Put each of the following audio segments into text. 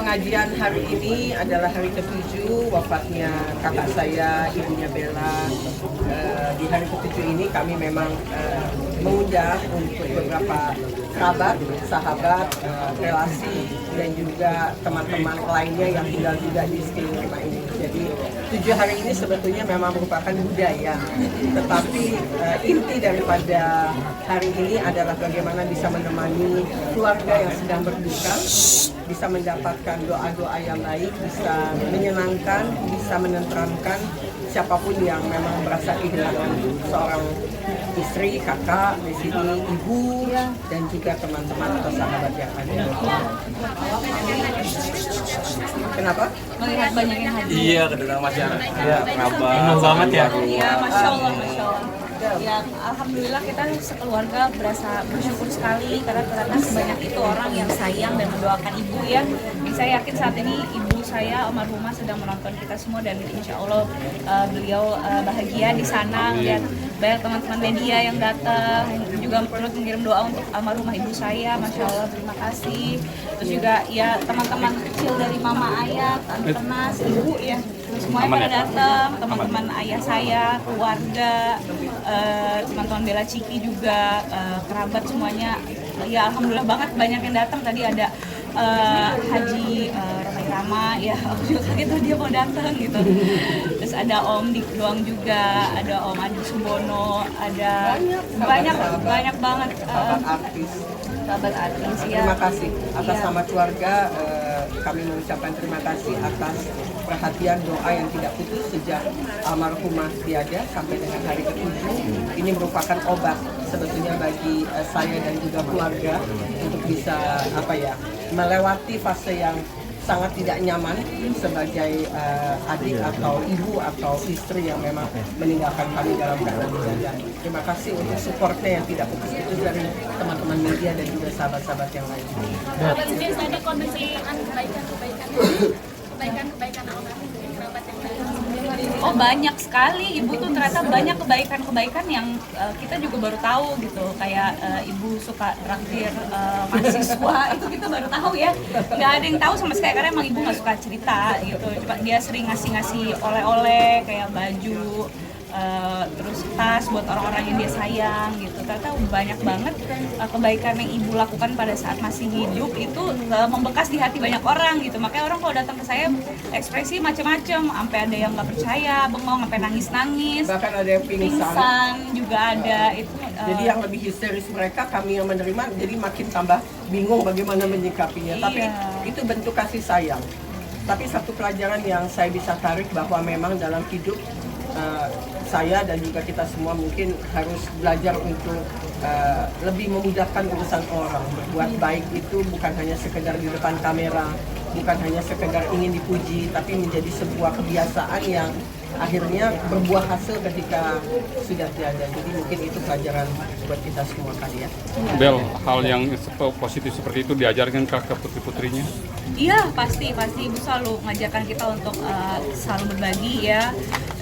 pengajian hari ini adalah hari ke-7 wafatnya kakak saya, ibunya Bella. Di hari ke-7 ini kami memang mengundang untuk beberapa kerabat, sahabat, relasi, dan juga teman-teman lainnya yang tinggal juga di sekeliling rumah ini. Jadi 7 hari ini sebetulnya memang merupakan budaya, tetapi inti daripada hari ini adalah bagaimana bisa menemani keluarga yang sedang berduka, bisa mendapatkan doa-doa yang baik, bisa menyenangkan, bisa menenteramkan siapapun yang memang merasa kehilangan seorang istri, kakak, di sini ibu, dan juga teman-teman atau sahabat yang ada. Kenapa? Melihat banyak yang hadir. Iya, kedatangan masyarakat. Iya, kerabat. Penuh banget ya. Iya, masya Allah, masya Allah. Ya, alhamdulillah kita sekeluarga berasa bersyukur sekali karena ternyata sebanyak itu orang yang sayang dan mendoakan ibu ya. Saya yakin saat ini ibu saya almarhumah sedang menonton kita semua dan insya Allah beliau bahagia di sana melihat banyak teman-teman media yang datang, juga perlu mengirim doa untuk almarhumah ibu saya. Masya Allah, terima kasih. Terus juga ya teman-teman kecil dari mama ayah, tante Nas, ibu ya, semuanya pada datang, teman-teman ayah saya, keluarga, teman-teman Bella Ciki juga, kerabat semuanya. Ya alhamdulillah banget banyak yang datang. Tadi ada Haji Romai Rama, ya aku juga kaget tuh dia mau datang gitu. Terus ada Om Dik Doang juga, ada Om Adi Subono, ada banyak banget sahabat artis ya. Terima kasih atas nama keluarga, kami mengucapkan terima kasih atas perhatian doa yang tidak putus sejak almarhumah tiada sampai dengan hari ke-7. Ini merupakan obat sebetulnya bagi saya dan juga keluarga untuk bisa melewati fase yang sangat tidak nyaman sebagai adik atau ibu atau istri yang memang meninggalkan kami dalam keadaan menjaga. Terima kasih untuk supportnya yang tidak putus-putus dari teman-teman media dan juga sahabat-sahabat yang lain. Tadi kondisi kebaikan almarhum kerabat yang lain. Oh banyak sekali, ibu tuh ternyata banyak kebaikan-kebaikan yang kita juga baru tahu gitu. Kayak ibu suka traktir mahasiswa, itu kita baru tahu ya. Nggak ada yang tahu sama sekali karena emang ibu nggak suka cerita gitu. Cuma dia sering ngasih oleh-oleh kayak baju, terus tas buat orang-orang yang dia sayang gitu. Ternyata banyak banget kebaikan yang ibu lakukan pada saat masih hidup itu membekas di hati banyak orang gitu. Makanya orang kalau datang ke saya ekspresi macam-macam, sampai ada yang nggak percaya, bengong, sampai nangis-nangis. Bahkan ada yang pingsan juga ada itu. Jadi yang lebih histeris mereka, kami yang menerima, jadi makin tambah bingung bagaimana menyikapinya. Tapi itu bentuk kasih sayang. Tapi satu pelajaran yang saya bisa tarik bahwa memang dalam hidup saya dan juga kita semua mungkin harus belajar untuk lebih memudahkan urusan orang. Berbuat baik itu bukan hanya sekedar di depan kamera, bukan hanya sekedar ingin dipuji, tapi menjadi sebuah kebiasaan yang akhirnya berbuah hasil ketika sudah tiada. Jadi mungkin itu pelajaran buat kita semua kali ya. Bel, hal yang positif seperti itu diajarkan ke putri-putrinya? Iya pasti ibu selalu mengajarkan kita untuk selalu berbagi ya,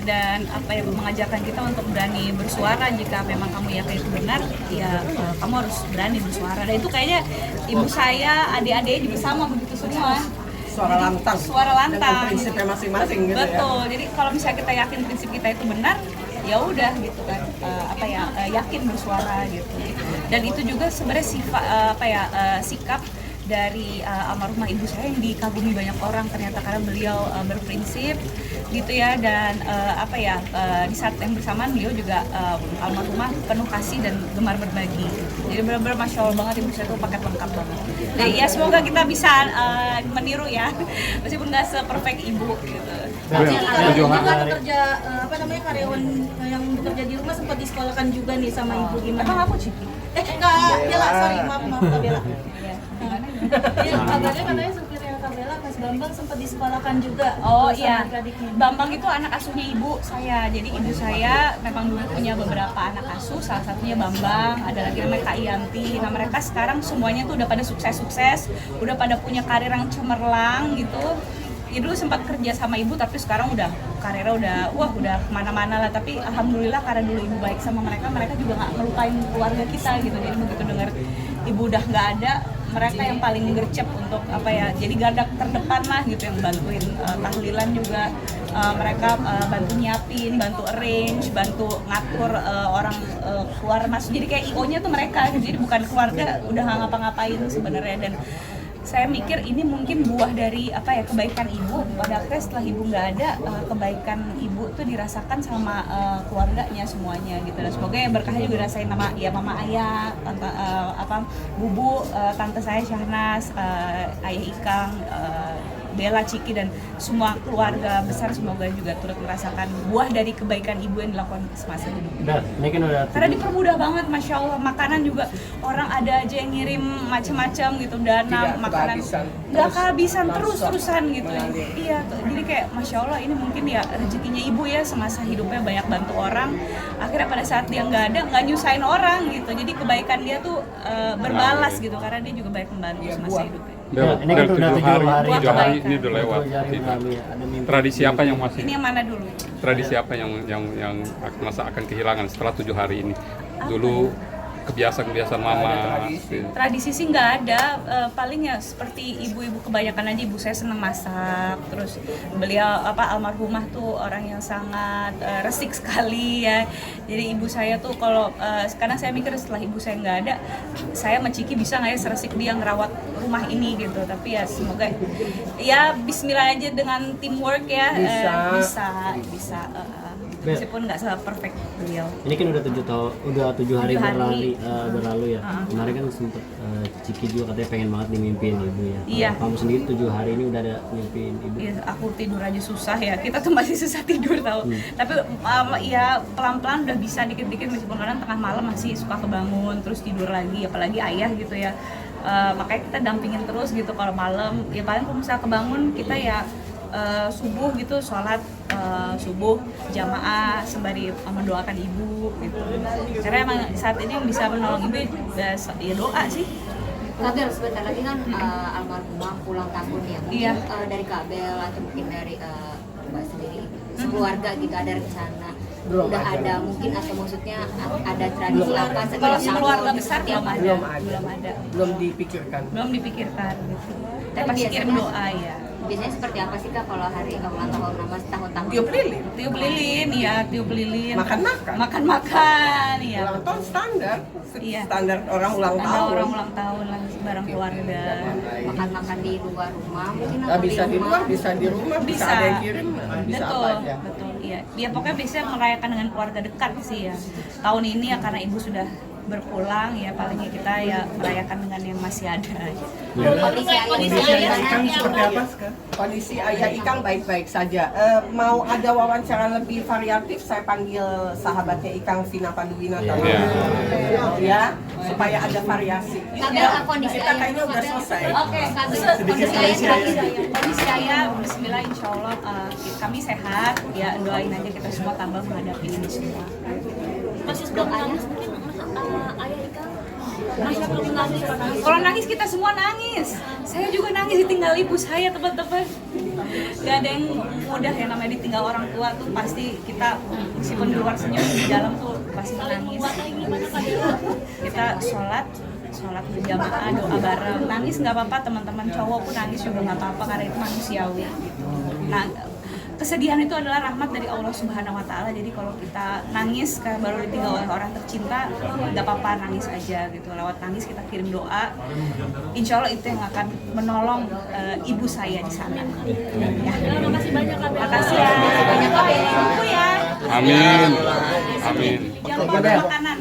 dan mengajarkan kita untuk berani bersuara jika memang kamu yakin itu benar ya, kamu harus berani bersuara. Dan itu kayaknya ibu saya, adik-adiknya juga sama begitu semua. Suara lantang dengan prinsipnya masing-masing gitu. Betul. Jadi kalau misalnya kita yakin prinsip kita itu benar, ya udah gitu kan, yakin bersuara gitu. Dan itu juga sebenarnya sikap dari almarhumah ibu saya yang dikagumi banyak orang ternyata, karena beliau berprinsip gitu ya. Dan di saat yang bersamaan beliau juga almarhumah penuh kasih dan gemar berbagi. Jadi benar-benar masya Allah banget ibu saya tuh paket lengkap banget. Jadi ya semoga kita bisa meniru ya, meskipun nggak se-perfect ibu gitu. Juga bekerja karyawan yang bekerja di rumah sempat disekolahkan juga nih sama ibu, gimana? Emang aku Ciki? Kak Bella, sorry maaf Kak Bella. Iya, kabarnya katanya supirnya Kak Bella, Mas Bambang sempat disekolahkan juga. Oh iya, Bambang itu anak asuhnya ibu saya. Jadi ibu saya memang dulu punya beberapa anak asuh, salah satunya Bambang, ada lagi namanya Kak Yanti. Nah mereka sekarang semuanya tuh udah pada sukses-sukses, udah pada punya karir yang cemerlang gitu. Ya dulu sempat kerja sama ibu, tapi sekarang udah karirnya udah kemana-mana lah. Tapi alhamdulillah karena dulu ibu baik sama mereka, mereka juga nggak melupain keluarga kita gitu. Jadi begitu dengar ibu udah nggak ada, mereka yang paling gercep untuk apa ya, jadi garda terdepan lah gitu, yang bantuin tahlilan juga. Mereka bantu nyiapin, bantu arrange, bantu ngatur orang keluar masuk. Jadi kayak IO-nya tuh mereka, jadi bukan keluarga udah nggak ngapa-ngapain sebenarnya. Dan saya mikir ini mungkin buah dari apa ya, kebaikan ibu. Pada akhirnya setelah ibu nggak ada, kebaikan ibu tuh dirasakan sama keluarganya semuanya gitu. Dan semoga ya berkahnya juga dirasain sama ya mama, ayah, tante, bubu, tante saya Syahnas, ayah Ikang, Bella, Ciki, dan semua keluarga besar semoga juga turut merasakan buah dari kebaikan ibu yang dilakukan semasa hidup. Ini kan udah Karena dipermudah banget, Masya Allah. Makanan juga orang ada aja yang ngirim macam-macam gitu, dana, Tidak makanan kehabisan. nggak kehabisan, Terus terus-terusan gitu. mengalir. Iya, jadi kayak Masya Allah, ini mungkin ya rezekinya ibu ya, semasa hidupnya banyak bantu orang. Akhirnya pada saat dia nggak ada, nggak nyusahin orang gitu. Jadi kebaikan dia tuh berbalas gitu, karena dia juga banyak membantu Iya, semasa buah. hidupnya. Ini kan udah 7 hari. 7 hari ini udah lewat. Ada mimpi. Tradisi apa yang masih? Ini yang mana dulu? Tradisi apa yang masa akan kehilangan setelah 7 hari ini? Dulu kebiasaan-kebiasaan mama. Tradisi sih nggak ada, paling ya seperti ibu-ibu kebanyakan aja. Ibu saya senang masak, terus beliau almarhumah tuh orang yang sangat resik sekali ya. Jadi ibu saya tuh kalau sekarang saya mikir setelah ibu saya nggak ada, saya sama Ciki bisa nggak ya seresik dia ngerawat rumah ini gitu. Tapi ya semoga ya Bismillah aja dengan teamwork ya, bisa. Meskipun nggak se-perfect beliau. Ini kan udah 7 hari 7 hari. berlalu ya. Kemarin kan sempet Ciki juga katanya pengen banget dimimpiin ibu ya. Iya. Kamu sendiri 7 hari ini udah ada mimpiin ibu. Iya, aku tidur aja susah ya. Kita tuh masih susah tidur tau. Tapi ya pelan-pelan udah bisa dikit-dikit, meskipun kadang tengah malam masih suka kebangun terus tidur lagi, apalagi ayah gitu ya. Makanya kita dampingin terus gitu kalau malam. Ya paling kalau misalnya kebangun kita ya subuh gitu, sholat subuh jamaah sembari mendoakan ibu gitu. Karena emang saat ini yang bisa menolong ibu ya doa sih. Kabel sebentar lagi kan almarhumah pulang tahun ya, mungkin Iya. Dari Kabel atau mungkin dari Mbak sendiri sekeluarga gitu ada rencana Belum udah ada. ada mungkin, atau maksudnya ada tradisi apa setelah Kalau keluarga besar belum belum ada. ada. Belum dipikirkan. Belum dipikirkan gitu. Tapi Tapi pasti kirim biasanya- doa ya. Biasanya seperti apa sih Kak kalau hari ulang tahun nama tahun-tahun? Tiup lilin. Tiup lilin, ya tiup lilin. Makan-makan. Makan-makan, ya. Ulang tahun standar. Iya. Standar orang ulang Ada tahun. orang ulang tahun lah bareng keluarga. Makan-makan di luar rumah mungkin Nah, atau bisa di luar, bisa di rumah, bisa Bisa. ada yang kirim, bisa Betul, apa aja. betul. Iya. Ya pokoknya biasanya merayakan dengan keluarga dekat sih ya. Tahun ini ya karena ibu sudah berpulang ya, palingnya kita ya merayakan dengan yang masih ada. kondisi ayah Ikang seperti apa sekarang? Kondisi ayah Ikang baik-baik saja. Mau ada wawancara lebih variatif, saya panggil sahabatnya Ikang, Vina Panduwinata. Iya. Ya, supaya ada variasi. Kabel, kondisi Kita ayah. kayaknya udah selesai. Oke, kondisi ayah, Bismillah, Insya Allah kami sehat. Ya doain aja kita semua tambah menghadapi ini semua. Masih sebelum nangis mungkin ayah Ikang masih belum nangis. Kalau nangis kita semua nangis. Saya juga nangis ditinggal ibu saya, teman-teman. Gak ada yang mudah ya, namanya ditinggal orang tua tuh pasti kita meskipun di luar senyum di dalam tuh pasti menangis. Kita sholat berjamaah, doa bareng. Nangis nggak apa-apa, teman-teman cowok pun nangis juga nggak apa-apa karena itu manusiawi. Nah, kesedihan itu adalah rahmat dari Allah Subhanahu Wa Taala. Jadi kalau kita nangis karena baru ditinggal oleh orang tercinta, nggak apa-apa, nangis aja gitu. Lewat nangis kita kirim doa. Insya Allah itu yang akan menolong ibu saya di sana. Ya. Makasih banyak Kak Bella. Makasih ya. Banyak ya. Amin. Amin. Jangan lupa makan makanan.